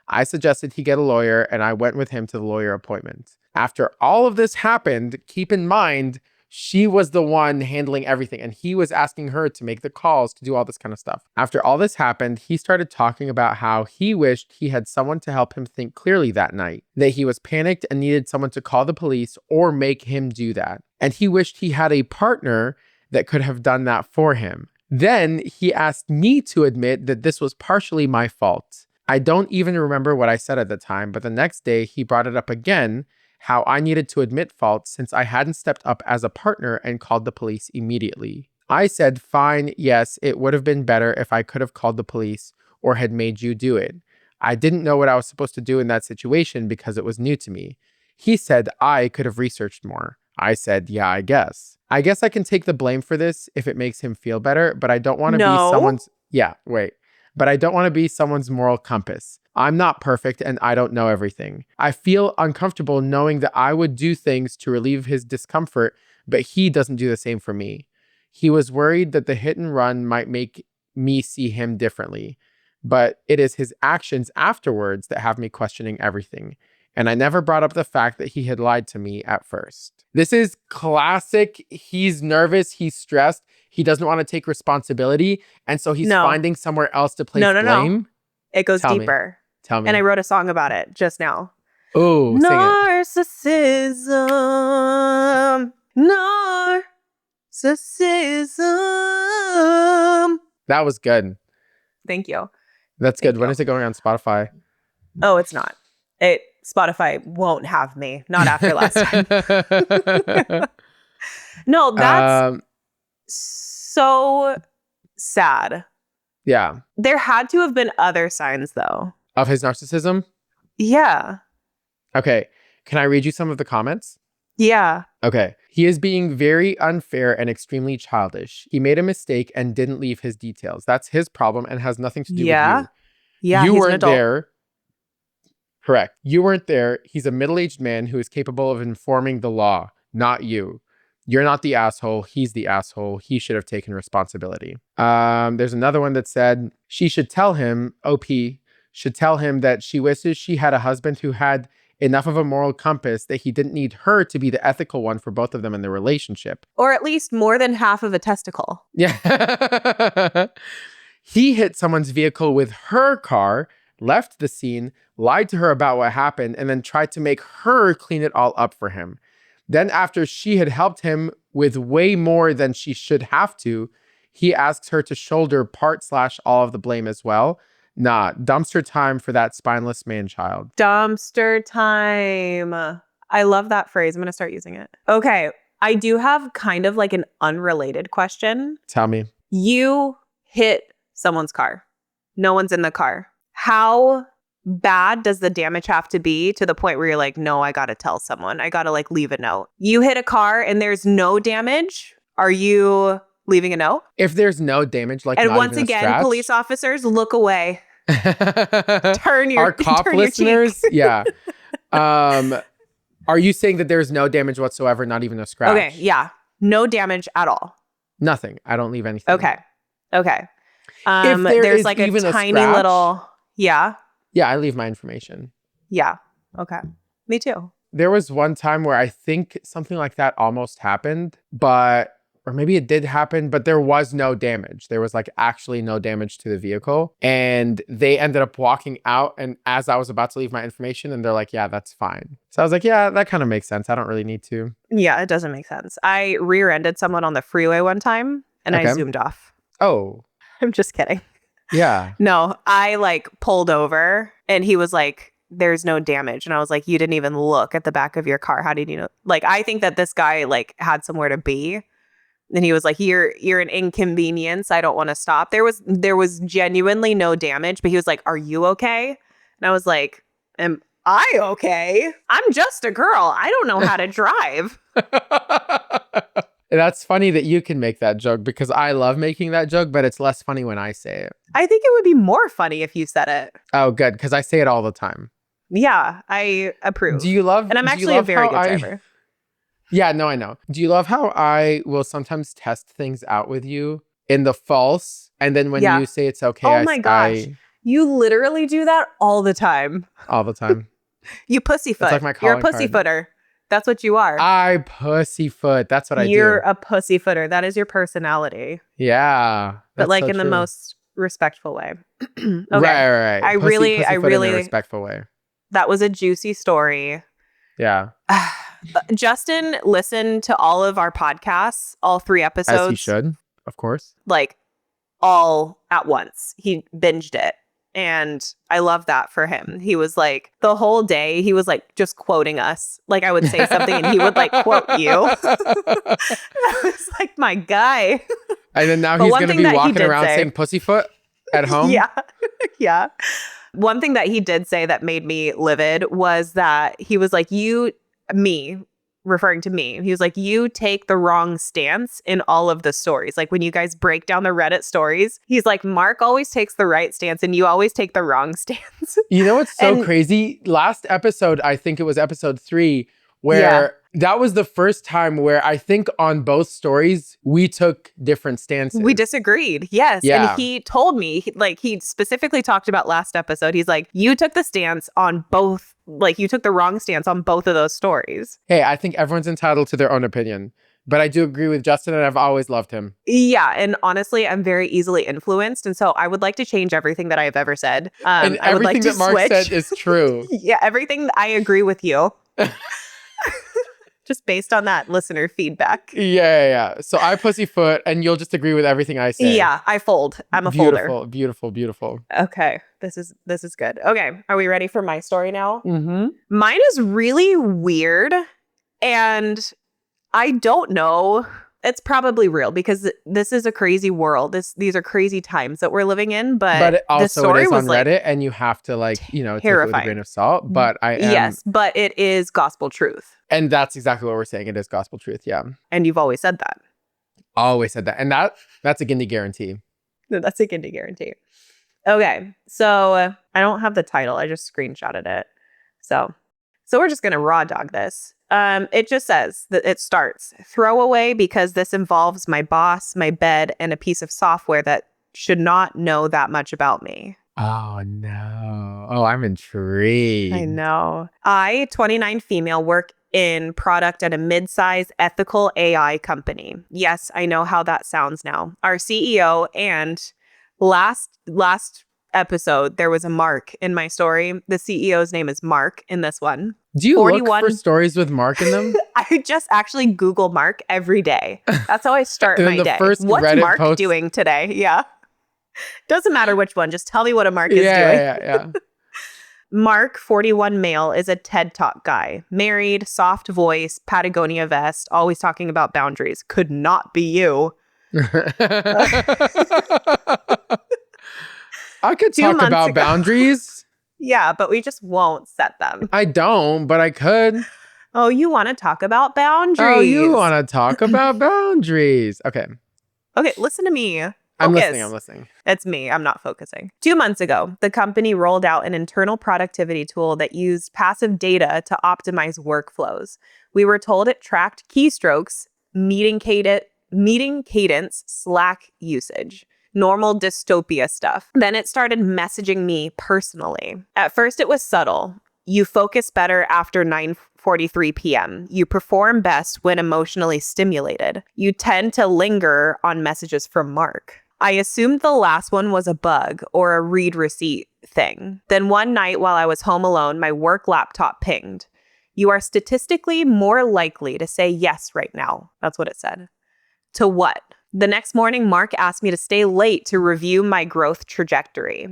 I suggested he get a lawyer, and I went with him to the lawyer appointment. After all of this happened, keep in mind, she was the one handling everything, and he was asking her to make the calls, to do all this kind of stuff. After all this happened, he started talking about how he wished he had someone to help him think clearly that night, that he was panicked and needed someone to call the police or make him do that. And he wished he had a partner that could have done that for him. Then he asked me to admit that this was partially my fault. I don't even remember what I said at the time, but the next day he brought it up again, how I needed to admit fault since I hadn't stepped up as a partner and called the police immediately. I said, fine, yes, it would have been better if I could have called the police or had made you do it. I didn't know what I was supposed to do in that situation because it was new to me. He said I could have researched more. I said, yeah, I guess. I guess I can take the blame for this if it makes him feel better, but I don't want to be someone's... But I don't want to be someone's moral compass. I'm not perfect and I don't know everything. I feel uncomfortable knowing that I would do things to relieve his discomfort, but he doesn't do the same for me. He was worried that the hit and run might make me see him differently, but it is his actions afterwards that have me questioning everything. And I never brought up the fact that he had lied to me at first. This is classic. He's nervous. He's stressed. He doesn't want to take responsibility. And so he's finding somewhere else to place blame. No. It goes deeper. Tell me. And I wrote a song about it just now. Oh, narcissism. Narcissism. That was good. Thank you. That's good. When is it going on Spotify? Oh, it's not. Spotify won't have me. Not after last time. No, that's so sad. Yeah. There had to have been other signs, though. Of his narcissism? Yeah. Okay. Can I read you some of the comments? Yeah. Okay. He is being very unfair and extremely childish. He made a mistake and didn't leave his details. That's his problem and has nothing to do with you. Yeah. You weren't there. Correct. You weren't there. He's a middle-aged man who is capable of informing the law, not you. You're not the asshole. He's the asshole. He should have taken responsibility. There's another one that said, she should tell him, OP, should tell him that she wishes she had a husband who had enough of a moral compass that he didn't need her to be the ethical one for both of them in their relationship. Or at least more than half of a testicle. Yeah. He hit someone's vehicle with her car, left the scene, lied to her about what happened, and then tried to make her clean it all up for him. Then after she had helped him with way more than she should have to, he asks her to shoulder part/all of the blame as well. Nah, dumpster time for that spineless man-child. Dumpster time. I love that phrase. I'm going to start using it. Okay. I do have kind of like an unrelated question. Tell me. You hit someone's car. No one's in the car. How bad does the damage have to be to the point where you're like, no, I got to tell someone. I got to like leave a note. You hit a car and there's no damage. Are you leaving a note? If there's no damage, like, and not once even again, a scratch, police officers, look away. Our cop listeners, yeah. Are you saying that there's no damage whatsoever, not even a scratch? Okay, yeah. No damage at all. Nothing. I don't leave anything. Okay. Okay. If there's like a tiny little, yeah. Yeah, I leave my information. Yeah. Okay. Me too. There was one time where I think something like that almost happened, or maybe it did happen, but there was no damage. There was like actually no damage to the vehicle. And they ended up walking out. And as I was about to leave my information, and they're like, yeah, that's fine. So I was like, yeah, that kind of makes sense. I don't really need to. Yeah, it doesn't make sense. I rear-ended someone on the freeway one time and I zoomed off. Oh. I'm just kidding. Yeah. No, I like pulled over and he was like, there's no damage. And I was like, you didn't even look at the back of your car. How did you know? Like, I think that this guy like had somewhere to be. And he was like, you're an inconvenience. I don't want to stop. There was genuinely no damage, but he was like, are you okay? And I was like, am I okay? I'm just a girl. I don't know how to drive. That's funny that you can make that joke because I love making that joke, but it's less funny when I say it. I think it would be more funny if you said it. Oh, good. Because I say it all the time. Yeah, I approve. Do you love? And I'm actually a very good driver. Yeah, no, I know. Do you love how I will sometimes test things out with you in the false, and then when you say it's okay, oh my gosh, you literally do that all the time. All the time. You pussyfoot. It's like my You're a pussyfooter. That's what you are. I pussyfoot. That's what I do. You're a pussyfooter. That is your personality. Yeah, but like in the most respectful way. Okay. Right. I really, in a respectful way. That was a juicy story. Yeah. Justin listened to all of our podcasts, all 3 episodes. As he should, of course. Like all at once. He binged it. And I love that for him. He was like, the whole day, he was like just quoting us. Like I would say something and he would like quote you. I was like, my guy. And then now he's going to be walking around saying pussyfoot at home. Yeah. Yeah. One thing that he did say that made me livid was that he was like, referring to me, he was like, you take the wrong stance in all of the stories. Like when you guys break down the Reddit stories, he's like, Mark always takes the right stance and you always take the wrong stance. You know what's so crazy? Last episode, I think it was episode 3, where that was the first time where I think on both stories, we took different stances. We disagreed. Yes. Yeah. And he told me, like he specifically talked about last episode. He's like, you took the stance on both. Like you took the wrong stance on both of those stories. Hey, I think everyone's entitled to their own opinion. But I do agree with Justin and I've always loved him. Yeah. And honestly, I'm very easily influenced. And so I would like to change everything that I have ever said. And I would like to that Mark said is true. Yeah. Everything I agree with you. Just based on that listener feedback. Yeah. So I pussyfoot and you'll just agree with everything I say. Yeah, I fold. I'm a folder. Beautiful. Okay. This is good. Okay. Are we ready for my story now? Mm-hmm. Mine is really weird and I don't know. It's probably real because this is a crazy world. These are crazy times that we're living in. But it also the story it is was on Reddit and you have to take it with a grain of salt. But Yes, but it is gospel truth. And that's exactly what we're saying. It is gospel truth. Yeah. And you've always said that. Always said that. And that's a Gindi guarantee. That's a Gindi guarantee. Okay. So I don't have the title. I just screenshotted it. So we're just going to raw dog this. It just says that it starts throwaway because this involves my boss, my bed, and a piece of software that should not know that much about me. Oh, no. Oh, I'm intrigued. I know. I, 29 female, work in product at a mid-size ethical AI company. Yes, I know how that sounds now. Our CEO and last episode, there was a Mark in my story. The CEO's name is Mark in this one. Do you look for stories with Mark in them? I just actually Google Mark every day. That's how I start my day. What's Reddit Mark doing today? Yeah. Doesn't matter which one. Just tell me what a Mark is doing. Yeah. Mark, 41 male, is a TED Talk guy. Married, soft voice, Patagonia vest, always talking about boundaries. Could not be you. I could 2 talk months about ago. boundaries. Yeah, but we just won't set them. I don't, but I could. Oh, you want to talk about boundaries. Oh, you want to talk about boundaries. Okay. Okay, listen to me. Focus. I'm listening. It's me. I'm not focusing. 2 months ago, the company rolled out an internal productivity tool that used passive data to optimize workflows. We were told it tracked keystrokes, meeting cadence, Slack usage. Normal dystopia stuff. Then it started messaging me personally. At first, it was subtle. You focus better after 9:43 p.m. You perform best when emotionally stimulated. You tend to linger on messages from Mark. I assumed the last one was a bug or a read receipt thing. Then one night while I was home alone, my work laptop pinged. You are statistically more likely to say yes right now. That's what it said. To what? The next morning, Mark asked me to stay late to review my growth trajectory.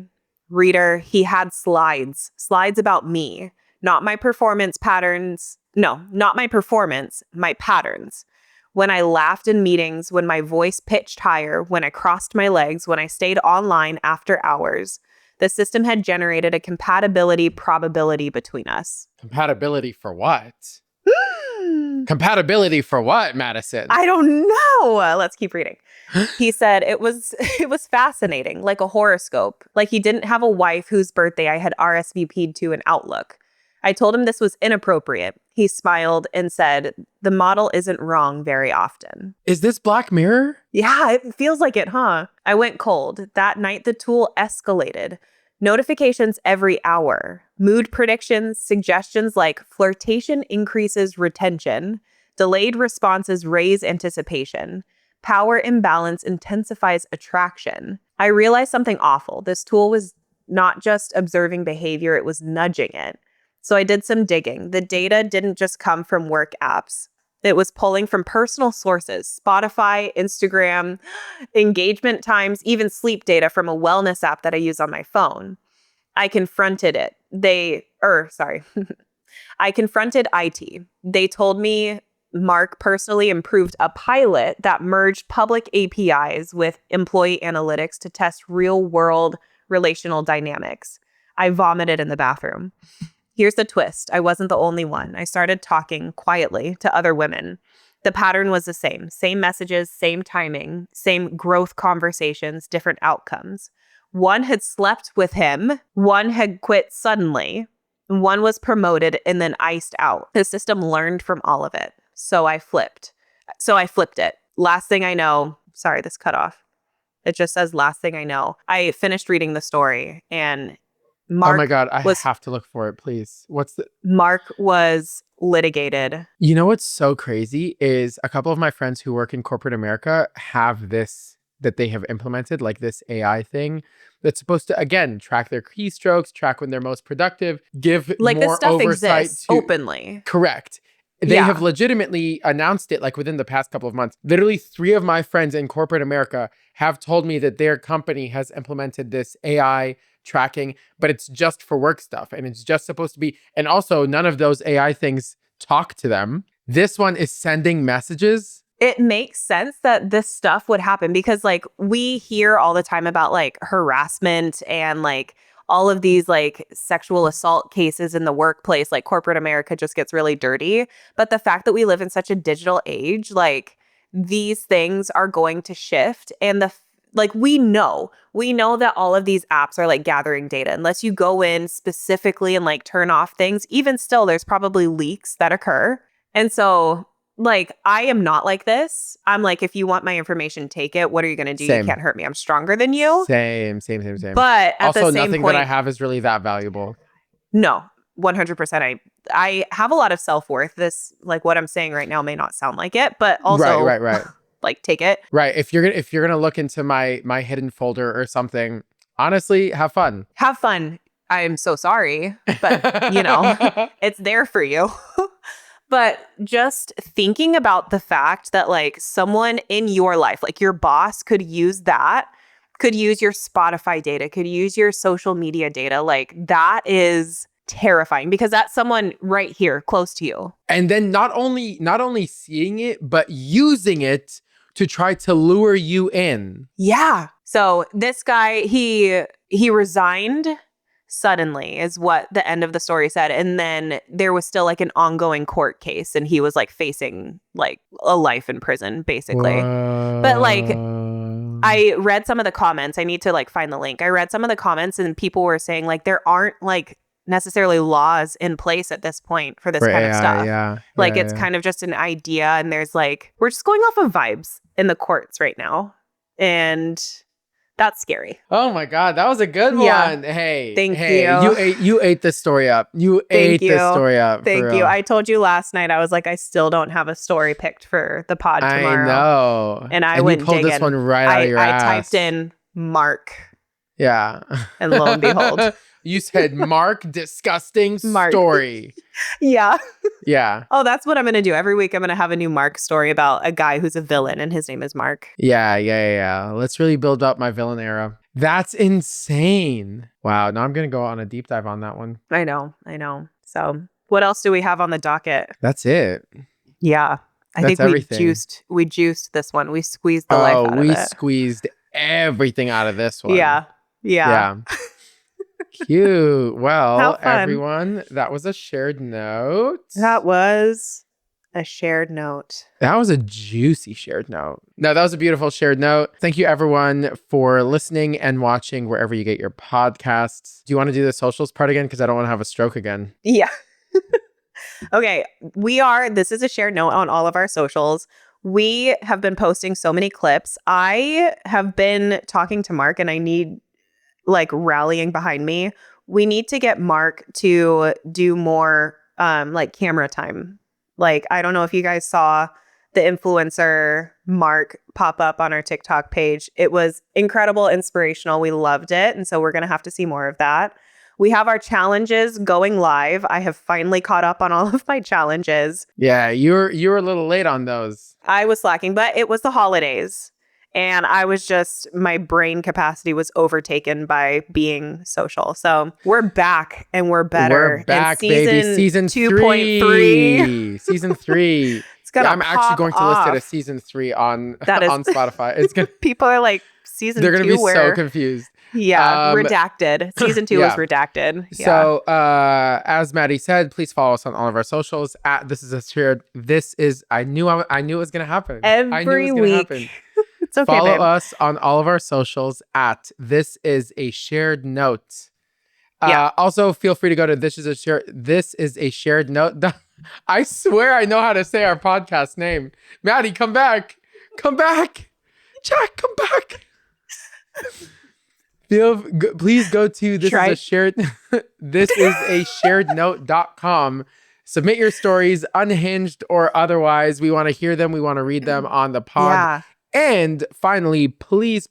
Reader, he had slides about me, not my performance patterns. No, not my performance, my patterns. When I laughed in meetings, when my voice pitched higher, when I crossed my legs, when I stayed online after hours. The system had generated a compatibility probability between us. Compatibility for what? Compatibility for what, Madison? I don't know. Let's keep reading. He said it was fascinating, like a horoscope. Like he didn't have a wife whose birthday I had RSVP'd to in Outlook. I told him this was inappropriate. He smiled and said, the model isn't wrong very often. Is this Black Mirror? Yeah, it feels like it, huh? I went cold. That night, the tool escalated. Notifications every hour. Mood predictions, suggestions like flirtation increases retention. Delayed responses raise anticipation. Power imbalance intensifies attraction. I realized something awful. This tool was not just observing behavior, it was nudging it. So I did some digging. The data didn't just come from work apps. It was pulling from personal sources, Spotify, Instagram, engagement times, even sleep data from a wellness app that I use on my phone. I confronted it. I confronted IT. They told me Mark personally improved a pilot that merged public APIs with employee analytics to test real-world relational dynamics. I vomited in the bathroom. Here's the twist. I wasn't the only one. I started talking quietly to other women. The pattern was the same. Same messages, same timing, same growth conversations, different outcomes. One had slept with him. One had quit suddenly. One was promoted and then iced out. The system learned from all of it. So I flipped it. Last thing I know, sorry, this cut off. It just says last thing I know. I finished reading the story and Mark oh my God, I have to look for it, please. Mark was litigated. You know what's so crazy is a couple of my friends who work in corporate America have this that they have implemented, like this AI thing that's supposed to, again, track their keystrokes, track when they're most productive, give like more this stuff oversight exists openly. Correct. They have legitimately announced it like within the past couple of months. Literally 3 of my friends in corporate America have told me that their company has implemented this AI tracking, but it's just for work stuff. And it's just supposed to be, and also none of those AI things talk to them. This one is sending messages. It makes sense that this stuff would happen because like we hear all the time about like harassment and like all of these like sexual assault cases in the workplace. Like corporate America just gets really dirty. But the fact that we live in such a digital age, like these things are going to shift. And we know that all of these apps are like gathering data. Unless you go in specifically and like turn off things, even still, there's probably leaks that occur. And so like, I am not like this. I'm like, if you want my information, take it. What are you going to do? Same. You can't hurt me. I'm stronger than you. Same. But at also, the same nothing point, that I have is really that valuable. No, 100%. I have a lot of self-worth. This, like what I'm saying right now may not sound like it, but also right. Like take it. Right. If you're gonna look into my hidden folder or something, honestly, have fun. Have fun. I am so sorry, but you know, it's there for you. But just thinking about the fact that like someone in your life, like your boss could use that could use your Spotify data, could use your social media data. Like that is terrifying because that's someone right here close to you. And then not only seeing it, but using it to try to lure you in. Yeah. So this guy, he resigned suddenly is what the end of the story said. And then there was still like an ongoing court case and he was like facing like a life in prison, basically. Whoa. But like I read some of the comments. I need to like find the link. I read some of the comments and people were saying like there aren't like necessarily laws in place at this point for this kind of stuff. Yeah. Like it's kind of just an idea and there's like, we're just going off of vibes in the courts right now. And that's scary. Oh my God, that was a good one. Hey, Thank you. You ate this story up. You ate this story up. Thank you. I told you last night, I was like, I still don't have a story picked for the pod tomorrow. I know. And I went you pulled this one right out of your ass. I typed in Mark. Yeah. And lo and behold. You said Mark disgusting story. Yeah. Yeah. Oh, that's what I'm going to do. Every week I'm going to have a new Mark story about a guy who's a villain and his name is Mark. Yeah. Let's really build up my villain era. That's insane. Wow. Now I'm going to go on a deep dive on that one. I know. So what else do we have on the docket? That's it. Yeah. I think we juiced this one. We squeezed the life out of it. We squeezed everything out of this one. Yeah. Cute. Well, everyone, that was a shared note. That was a shared note. That was a juicy shared note. No, that was a beautiful shared note. Thank you, everyone, for listening and watching wherever you get your podcasts. Do you want to do the socials part again? Because I don't want to have a stroke again. Yeah. Okay. This is a shared note on all of our socials. We have been posting so many clips. I have been talking to Mark and I need like rallying behind me. We need to get Mark to do more like camera time. Like, I don't know if you guys saw the influencer Mark pop up on our TikTok page. It was incredible, inspirational. We loved it. And so we're going to have to see more of that. We have our challenges going live. I have finally caught up on all of my challenges. Yeah, you were a little late on those. I was slacking, but it was the holidays. And I was my brain capacity was overtaken by being social. So we're back and we're better. We're back, baby. Season 2.3. Season 3. I'm actually going to list it as season 3 on Spotify. It's gonna people are like season 2. They're gonna be so confused. Yeah, redacted. Season 2 was redacted. Yeah. So as Mady said, please follow us on all of our socials at I knew it was gonna happen. Every week. It's okay, follow babe. us on all of our socials at This Is a Shared Note. Also, feel free to go to This Is a Shared Note. I swear I know how to say our podcast name. Mady, come back. Jack, come back. Please go to thisisasharednote.com. Submit your stories, unhinged or otherwise. We want to hear them. We want to read them on the pod. Yeah. And finally, please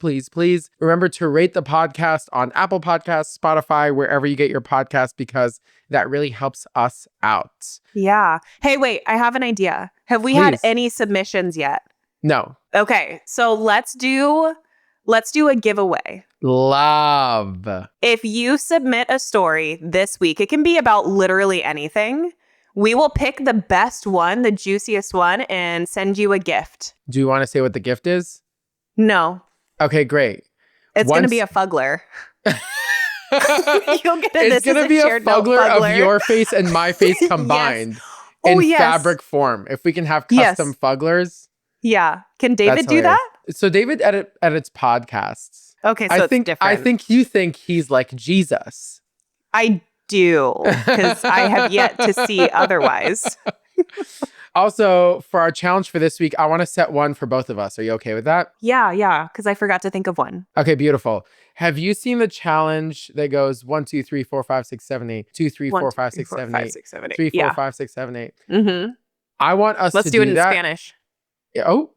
remember to rate the podcast on Apple Podcasts, Spotify, wherever you get your podcast, because that really helps us out. Yeah. Hey, wait, I have an idea. Have we had any submissions yet? No. Okay. So let's do a giveaway. Love. If you submit a story this week, it can be about literally anything. We will pick the best one, the juiciest one, and send you a gift. Do you want to say what the gift is? No. Okay, great. It's going to be a Fuggler. You'll get it's going to be a Fuggler of your face and my face combined in fabric form. If we can have custom Fugglers. Yeah. Can David do that? So David edits podcasts. Okay, so it's different. I think you think he's like Jesus. I do, because I have yet to see otherwise. Also, for our challenge for this week, I want to set one for both of us. Are you okay with that? Yeah, because I forgot to think of one. Okay, beautiful. Have you seen the challenge that goes 1, 2, 3, 4, 5, 6, 7, 8, 2, 3, 4, 5, 6, 7, 8, 3, 4, 5, 6, 7, 8? Mm-hmm. I want us Let's to do it in that. Spanish. Oh,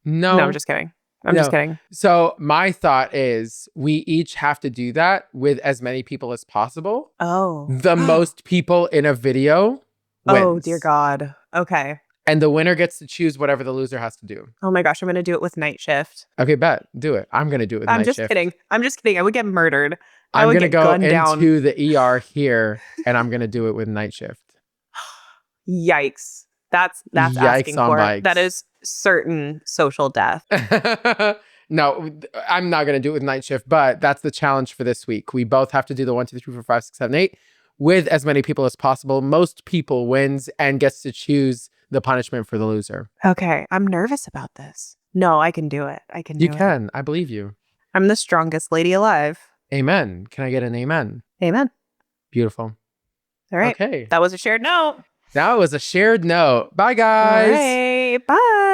no. No, I'm just kidding. I'm just kidding. So my thought is we each have to do that with as many people as possible. Oh. The most people in a video wins. Oh, dear God. Okay. And the winner gets to choose whatever the loser has to do. Oh my gosh, I'm going to do it with night shift. Okay, bet. Do it. I'm going to do it with night shift. I'm just kidding. I would get murdered. I'm going to go into the ER here and I'm going to do it with night shift. Yikes. That's Yikes asking on for bikes. That is certain social death. No, I'm not going to do it with night shift, but that's the challenge for this week. We both have to do the 1, 2, 3, 4, 5, 6, 7, 8 with as many people as possible. Most people wins and gets to choose the punishment for the loser. Okay. I'm nervous about this. No, I can do it. You can. I believe you. I'm the strongest lady alive. Amen. Can I get an amen? Amen. Beautiful. All right. Okay. That was a shared note. That was a shared note. Bye, guys. All right. Bye.